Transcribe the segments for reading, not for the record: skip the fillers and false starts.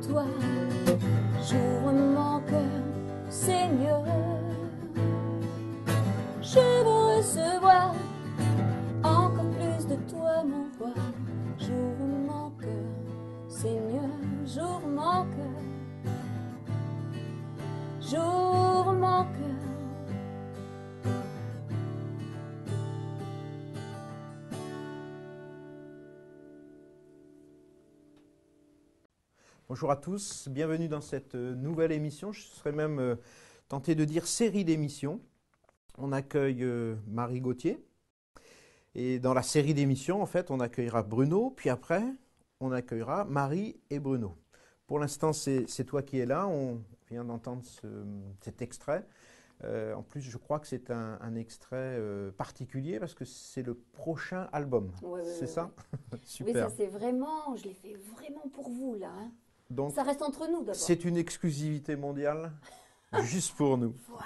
toi. J'ouvre mon cœur, Seigneur. Je veux recevoir encore plus de toi, mon roi. J'ouvre mon cœur, Seigneur. J'ouvre mon cœur. J'ouvre mon cœur. Bonjour à tous, bienvenue dans cette nouvelle émission. Je serais même tenté de dire série d'émissions. On accueille Marie Gauthier. Et dans la série d'émissions, en fait, on accueillera Bruno, puis après, on accueillera Marie et Bruno. Pour l'instant, c'est toi qui es là. On vient d'entendre cet extrait. En plus, je crois que c'est un extrait particulier parce que c'est le prochain album. Ouais, c'est ça? Oui, Super. ça c'est vraiment, je l'ai fait vraiment pour vous là. Hein. Donc, ça reste entre nous d'abord. c'est une exclusivité mondiale, juste pour nous. Voilà.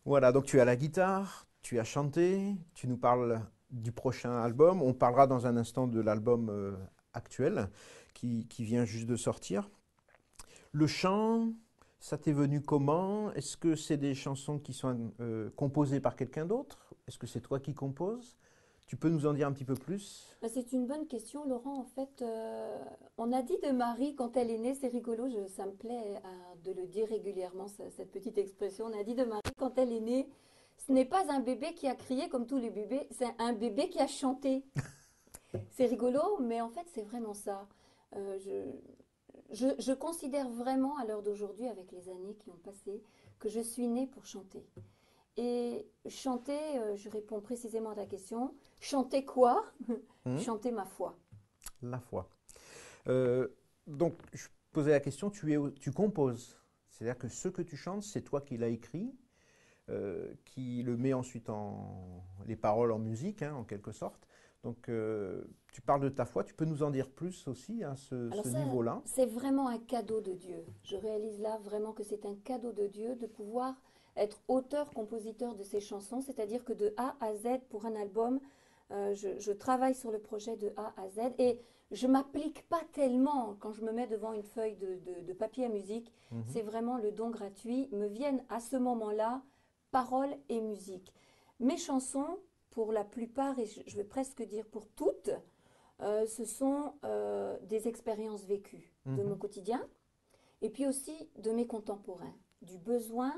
Voilà, donc tu as la guitare, tu as chanté, tu nous parles du prochain album. On parlera dans un instant de l'album actuel qui vient juste de sortir. Le chant, ça t'est venu comment? Est-ce que c'est des chansons qui sont composées par quelqu'un d'autre? Est-ce que c'est toi qui composes? Tu peux nous en dire un petit peu plus? C'est une bonne question, Laurent. En fait, on a dit de Marie quand elle est née, c'est rigolo, ça me plaît de le dire régulièrement, cette petite expression. On a dit de Marie quand elle est née, ce n'est pas un bébé qui a crié comme tous les bébés, c'est un bébé qui a chanté. C'est rigolo, mais en fait, c'est vraiment ça. Je considère vraiment, à l'heure d'aujourd'hui, avec les années qui ont passé, que je suis née pour chanter. Et chanter, je réponds précisément à ta question. Chanter quoi? Chanter ma foi. La foi. Donc, je posais la question, tu composes. C'est-à-dire que ce que tu chantes, c'est toi qui l'as écrit, qui le met ensuite les paroles en musique, hein, en quelque sorte. Donc, tu parles de ta foi. Tu peux nous en dire plus aussi à ce niveau-là? C'est vraiment un cadeau de Dieu. Je réalise là vraiment que c'est un cadeau de Dieu de pouvoir être auteur-compositeur de ces chansons, c'est-à-dire que de A à Z pour un album, je travaille sur le projet de A à Z et je ne m'applique pas tellement quand je me mets devant une feuille de papier à musique. C'est vraiment le don gratuit. Me viennent à ce moment-là paroles et musique. Mes chansons, pour la plupart, et je vais presque dire pour toutes, ce sont des expériences vécues de mon quotidien et puis aussi de mes contemporains, du besoin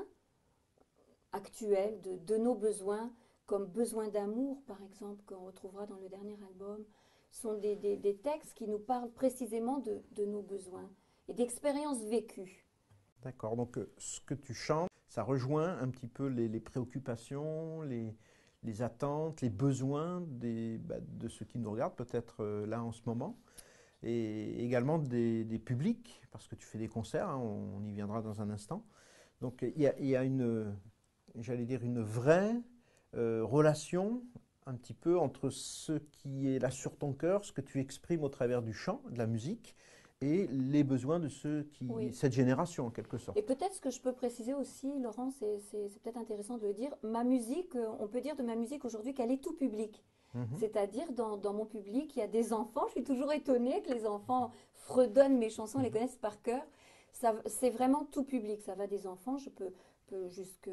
actuel, de nos besoins, comme besoin d'amour, par exemple, qu'on retrouvera dans le dernier album, sont des textes qui nous parlent précisément de nos besoins et d'expériences vécues. D'accord, donc ce que tu chantes, ça rejoint un petit peu les préoccupations, les attentes, les besoins de ceux qui nous regardent, peut-être là en ce moment, et également des publics, parce que tu fais des concerts, hein, on y viendra dans un instant. Donc il y a j'allais dire, une vraie relation un petit peu entre ce qui est là sur ton cœur, ce que tu exprimes au travers du chant, de la musique, et les besoins de ceux qui, cette génération en quelque sorte. Et peut-être ce que je peux préciser aussi, Laurent, c'est peut-être intéressant de le dire, ma musique, on peut dire de ma musique aujourd'hui qu'elle est tout public. C'est-à-dire dans mon public, il y a des enfants, je suis toujours étonnée que les enfants fredonnent mes chansons, les connaissent par cœur. C'est vraiment tout public, ça va des enfants, je peux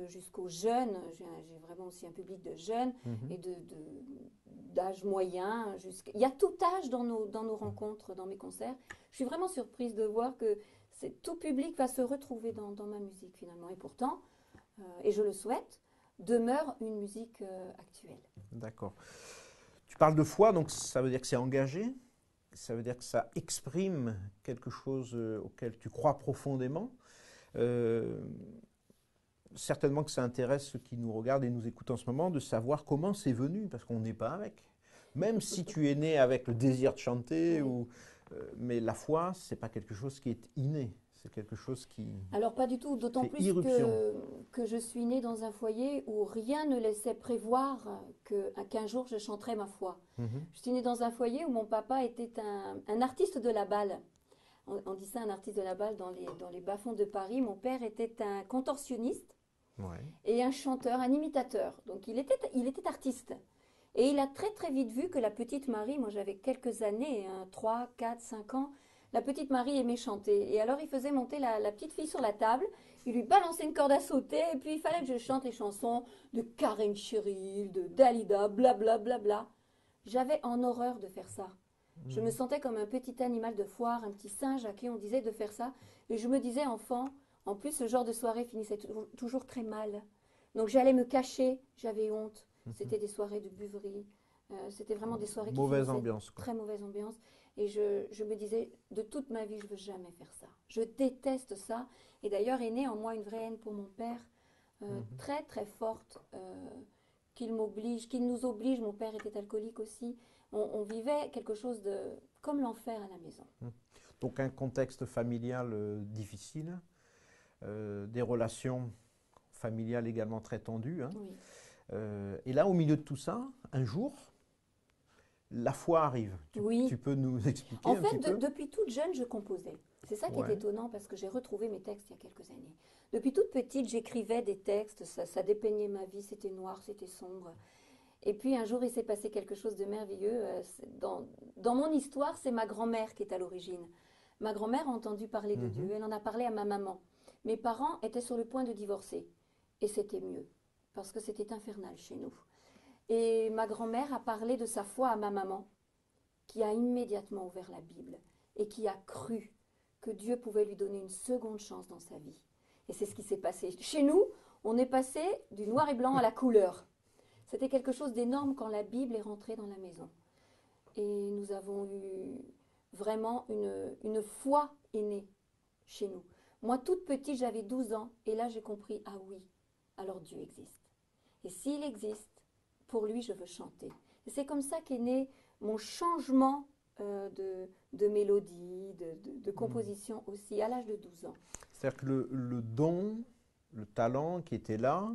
jusqu'aux jeunes, j'ai vraiment aussi un public de jeunes et d'âge moyen. Il y a tout âge dans nos rencontres, dans mes concerts. Je suis vraiment surprise de voir que tout public va se retrouver dans ma musique finalement. Et pourtant, et je le souhaite, demeure une musique actuelle. D'accord. Tu parles de foi, donc ça veut dire que c'est engagé, ça veut dire que ça exprime quelque chose auquel tu crois profondément. Certainement que ça intéresse ceux qui nous regardent et nous écoutent en ce moment de savoir comment c'est venu, parce qu'on n'est pas avec. Même si tu es né avec le désir de chanter, mais la foi, ce n'est pas quelque chose qui est inné, c'est quelque chose qui Alors pas du tout, d'autant plus que je suis née dans un foyer où rien ne laissait prévoir qu'un jour je chanterais ma foi. Je suis née dans un foyer où mon papa était un artiste de la balle. On dit ça, un artiste de la balle dans les bas-fonds de Paris. Mon père était un contorsionniste et un chanteur, un imitateur. Donc il était artiste. Et il a très très vite vu que la petite Marie, moi j'avais quelques années, 3, 4, 5 ans, la petite Marie aimait chanter. Et alors il faisait monter la petite fille sur la table, il lui balançait une corde à sauter, et puis il fallait que je chante les chansons de Karen Cheryl, de Dalida, blablabla. Bla, bla, bla. J'avais en horreur de faire ça. Je me sentais comme un petit animal de foire, un petit singe à qui on disait de faire ça. Et je me disais, enfant, en plus ce genre de soirée finissait toujours très mal. Donc j'allais me cacher, j'avais honte. C'était des soirées de buverie. C'était vraiment des soirées qui Mauvaise finissaient ambiance, quoi. très mauvaise ambiance. Et je me disais, de toute ma vie, je ne veux jamais faire ça. Je déteste ça. Et d'ailleurs, est née en moi une vraie haine pour mon père, très très forte, qu'il m'oblige, qu'il nous oblige. Mon père était alcoolique aussi. On vivait quelque chose de comme l'enfer à la maison. Donc un contexte familial difficile, des relations familiales également très tendues, hein. Oui. Et là, au milieu de tout ça, un jour, la foi arrive. Oui. Tu peux nous expliquer En un petit fait, peu? depuis toute jeune, je composais. C'est ça qui est Ouais. étonnant parce que j'ai retrouvé mes textes il y a quelques années. Depuis toute petite, j'écrivais des textes, ça dépeignait ma vie, c'était noir, c'était sombre. Et puis un jour, il s'est passé quelque chose de merveilleux. Dans mon histoire, c'est ma grand-mère qui est à l'origine. Ma grand-mère a entendu parler de Dieu, elle en a parlé à ma maman. Mes parents étaient sur le point de divorcer. Et c'était mieux, parce que c'était infernal chez nous. Et ma grand-mère a parlé de sa foi à ma maman, qui a immédiatement ouvert la Bible et qui a cru que Dieu pouvait lui donner une seconde chance dans sa vie. Et c'est ce qui s'est passé. Chez nous, on est passé du noir et blanc à la couleur. C'était quelque chose d'énorme quand la Bible est rentrée dans la maison. Et nous avons eu vraiment une foi aînée chez nous. Moi, toute petite, j'avais 12 ans, et là, j'ai compris, ah oui, alors Dieu existe. Et s'il existe, pour lui, je veux chanter. Et c'est comme ça qu'est né mon changement de mélodie, de composition aussi, à l'âge de 12 ans. C'est-à-dire que le don, le talent qui était là,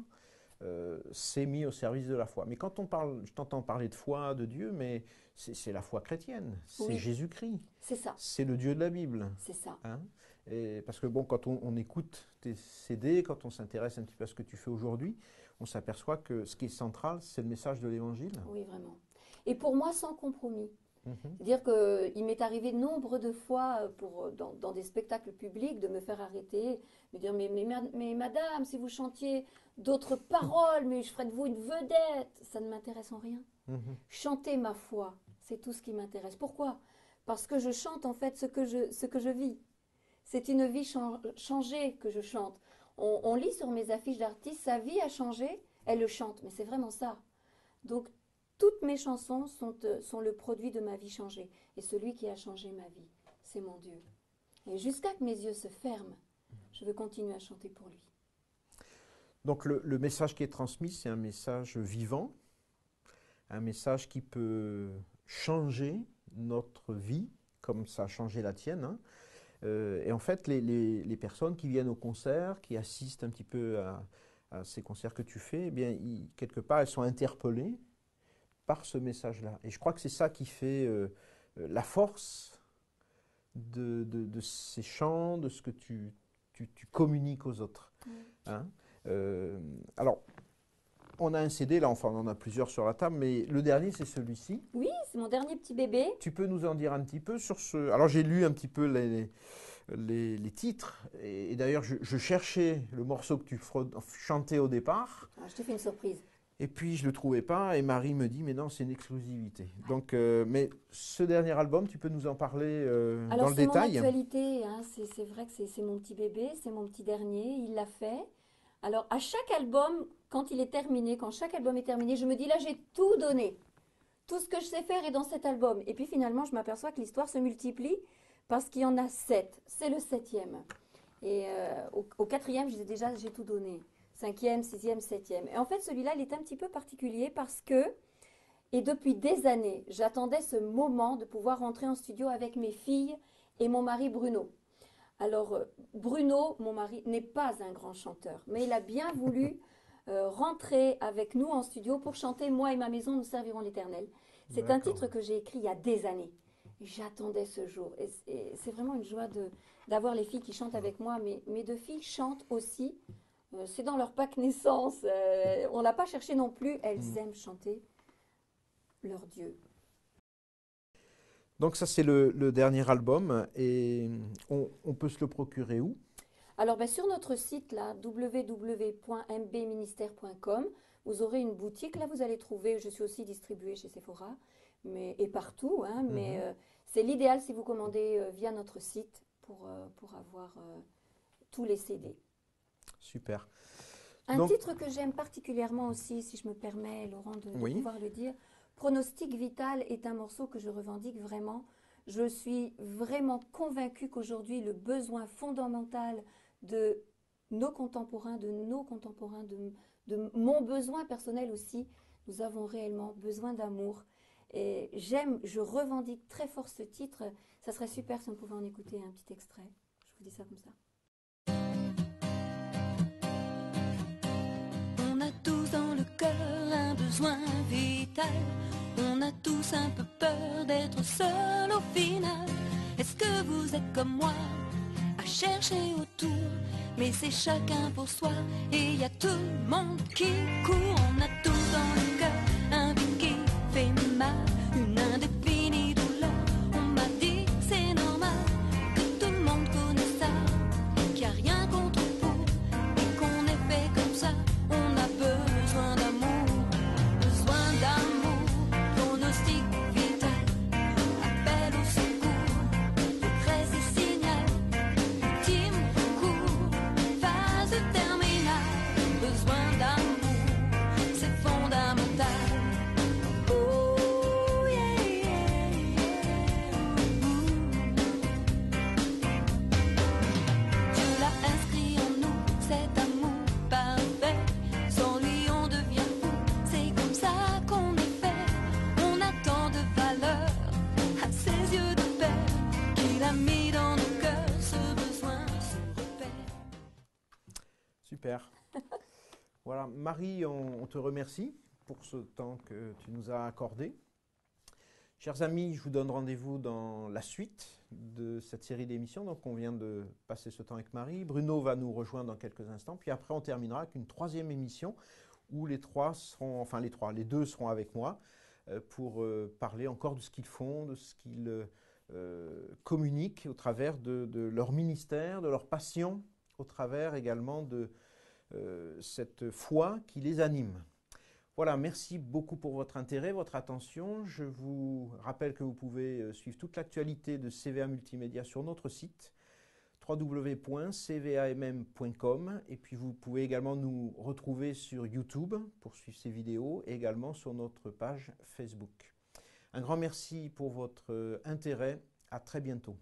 s'est mis au service de la foi. Mais quand on parle, je t'entends parler de foi, de Dieu, mais c'est la foi chrétienne, c'est Oui. Jésus-Christ, C'est ça, c'est le Dieu de la Bible. c'est ça. Hein. Et parce que bon, quand on écoute tes CD, quand on s'intéresse un petit peu à ce que tu fais aujourd'hui, on s'aperçoit que ce qui est central, c'est le message de l'Évangile. Oui, vraiment. Et pour moi, sans compromis. Mhm. C'est-à-dire qu'il m'est arrivé nombre de fois dans des spectacles publics de me faire arrêter, me dire mais madame, si vous chantiez d'autres paroles, mais je ferais de vous une vedette, ça ne m'intéresse en rien. Mhm. Chanter ma foi, c'est tout ce qui m'intéresse. Pourquoi? Parce que je chante en fait ce que je vis. C'est une vie changée que je chante. On lit sur mes affiches d'artistes, sa vie a changé, elle le chante, mais c'est vraiment ça. Donc toutes mes chansons sont le produit de ma vie changée. Et celui qui a changé ma vie, c'est mon Dieu. Et jusqu'à que mes yeux se ferment, je veux continuer à chanter pour lui. Donc le message qui est transmis, c'est un message vivant, un message qui peut changer notre vie, comme ça a changé la tienne, hein. Et en fait, les personnes qui viennent au concert, qui assistent un petit peu à ces concerts que tu fais, eh bien, quelque part, elles sont interpellées par ce message-là. Et je crois que c'est ça qui fait la force de ces chants, de ce que tu communiques aux autres. Hein. Alors, on a un CD, là, enfin on en a plusieurs sur la table, mais le dernier c'est celui-ci. Oui, c'est mon dernier petit bébé. Tu peux nous en dire un petit peu sur ce... Alors j'ai lu un petit peu les titres, et d'ailleurs je cherchais le morceau que tu chantais au départ, Ah, je te fais une surprise. et puis je ne le trouvais pas, et Marie me dit, mais non, c'est une exclusivité. Donc, mais ce dernier album, tu peux nous en parler dans Alors le c'est mon détail? actualité, hein, c'est vrai que c'est mon petit bébé, c'est mon petit dernier, il l'a fait. Alors à chaque album, quand il est terminé, quand chaque album est terminé, je me dis là j'ai tout donné. Tout ce que je sais faire est dans cet album. Et puis finalement, je m'aperçois que l'histoire se multiplie parce qu'il y en a 7. C'est le 7e. Et au 4e, j'ai tout donné. 5e, 6e, 7e. Et en fait, celui-là, il est un petit peu particulier parce que, et depuis des années, j'attendais ce moment de pouvoir rentrer en studio avec mes filles et mon mari Bruno. Alors, Bruno, mon mari, n'est pas un grand chanteur, mais il a bien voulu rentrer avec nous en studio pour chanter Moi et ma maison, nous servirons l'Éternel. C'est un titre que j'ai écrit il y a des années. J'attendais ce jour. Et c'est vraiment une joie d'avoir les filles qui chantent avec moi. Mais mes deux filles chantent aussi. C'est dans leur pack naissance. On ne l'a pas cherché non plus. Elles aiment chanter leur Dieu. Donc ça, c'est le dernier album. Et on peut se le procurer où? Alors, ben, sur notre site, là, www.mbministère.com, vous aurez une boutique. Là, vous allez trouver, je suis aussi distribuée chez Sephora et partout, hein, mais Mhm. c'est l'idéal si vous commandez via notre site pour avoir tous les CD. Super. Un Donc, titre que j'aime particulièrement aussi, si je me permets, Laurent, de oui, pouvoir le dire, Pronostic Vital est un morceau que je revendique vraiment. Je suis vraiment convaincue qu'aujourd'hui, le besoin fondamental de nos contemporains, de mon besoin personnel aussi, nous avons réellement besoin d'amour. Et je revendique très fort ce titre. Ça serait super si on pouvait en écouter un petit extrait. Je vous dis ça comme ça. On a tous dans le cœur un besoin vital. On a tous un peu peur d'être seul au final. Est-ce que vous êtes comme moi à chercher autour? Mais c'est chacun pour soi et y a tout le monde qui court. On a tous dans le cœur un vide qui fait mal, une indéfinie douleur. On m'a dit que c'est normal, que tout le monde connaît ça, qu'il n'y a rien contre pour et qu'on est fait comme ça. On a besoin d'amour, pronostic vital, appel au secours, détresse et signal, ultime recours, phase terminale, besoin d'amour, c'est fondamental. Ouh, yeah, yeah, yeah. Dieu l'a inscrit en nous, cet amour parfait. Sans lui on devient fou, c'est comme ça qu'on est fait. On a tant de valeur à ses yeux de père, qu'il a mis dans nos cœurs ce besoin, ce repère. super. Voilà, Marie, on te remercie pour ce temps que tu nous as accordé. Chers amis, je vous donne rendez-vous dans la suite de cette série d'émissions. Donc, on vient de passer ce temps avec Marie. Bruno va nous rejoindre dans quelques instants. Puis après, on terminera avec une troisième émission où les deux seront avec moi pour parler encore de ce qu'ils font, de ce qu'ils communiquent au travers de leur ministère, de leur passion, au travers également de cette foi qui les anime. Voilà, merci beaucoup pour votre intérêt, votre attention. Je vous rappelle que vous pouvez suivre toute l'actualité de CVA Multimédia sur notre site www.cvamm.com et puis vous pouvez également nous retrouver sur YouTube pour suivre ces vidéos et également sur notre page Facebook. Un grand merci pour votre intérêt. À très bientôt.